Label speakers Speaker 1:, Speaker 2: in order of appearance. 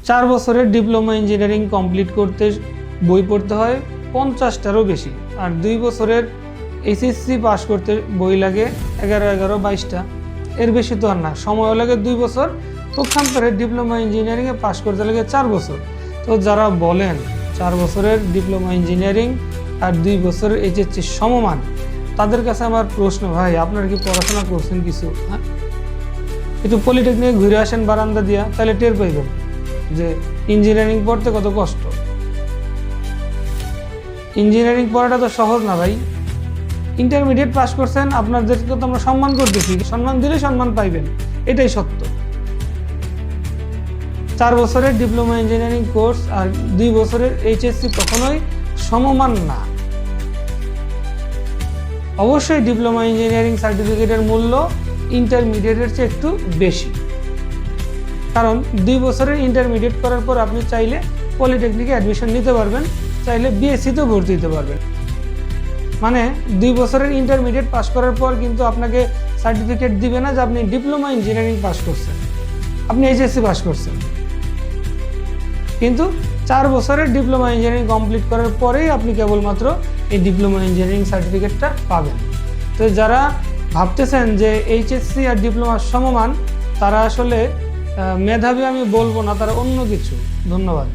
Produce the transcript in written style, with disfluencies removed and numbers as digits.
Speaker 1: 4 বছরের diploma engineering complete করতে বই পড়তে হয় 50টারও বেশি, আর 2 বছরের এইচএসসি পাস করতে বই লাগে 11-22টা, এর বেশি তো আর না। সময়ও লাগে 2 বছর, পক্ষান্তরে ডিপ্লোমা ইঞ্জিনিয়ারিংয়ে পাস করতে লাগে 4 বছর। তো যারা বলেন 4 বছরের ডিপ্লোমা ইঞ্জিনিয়ারিং আর 2 বছরের এইচএসসি সমমান, তাদের কাছে আমার প্রশ্ন, ভাই আপনারা কি পড়াশোনা করছেন কিছু? হ্যাঁ, একটু পলিটেকনিকে ঘুরে আসেন বারান্দা দিয়া, তাহলে টের পাইবেন যে ইঞ্জিনিয়ারিং পড়তে কত কষ্ট। ইঞ্জিনিয়ারিং পড়াটা তো সহজ না ভাই। ইন্টারমিডিয়েট পাস করছেন, আপনাদেরকে তো আমরা সম্মান করতেছি, সম্মান দিলে সম্মান পাইবেন, এটাই সত্য। 4 বছরের ডিপ্লোমা ইঞ্জিনিয়ারিং কোর্স আর 2 বছরের এইচএসসি কখনোই সমমান না। অবশ্যই ডিপ্লোমা ইঞ্জিনিয়ারিং সার্টিফিকেটের মূল্য ইন্টারমিডিয়েটের চেয়ে একটু বেশি, কারণ 2 বছরের ইন্টারমিডিয়েট করার পর আপনি চাইলে পলিটেকনিকে অ্যাডমিশন নিতে পারবেন, চাইলে বিএসসিতেও ভর্তি দিতে পারবেন। মানে 2 বছরের ইন্টারমিডিয়েট পাস করার পর কিন্তু আপনাকে সার্টিফিকেট দিবে না যে আপনি ডিপ্লোমা ইঞ্জিনিয়ারিং পাস করছেন, আপনি এইচএসসি পাস করছেন। কিন্তু 4 বছরের ডিপ্লোমা ইঞ্জিনিয়ারিং কমপ্লিট করার পরেই আপনি কেবলমাত্র এই ডিপ্লোমা ইঞ্জিনিয়ারিং সার্টিফিকেটটা পাবেন। তো যারা ভাবতেছেন যে এইচএসসি আর ডিপ্লোমার সমমান, তারা আসলে মেধাবী আমি বলবো না, তারা অন্য কিছু। ধন্যবাদ।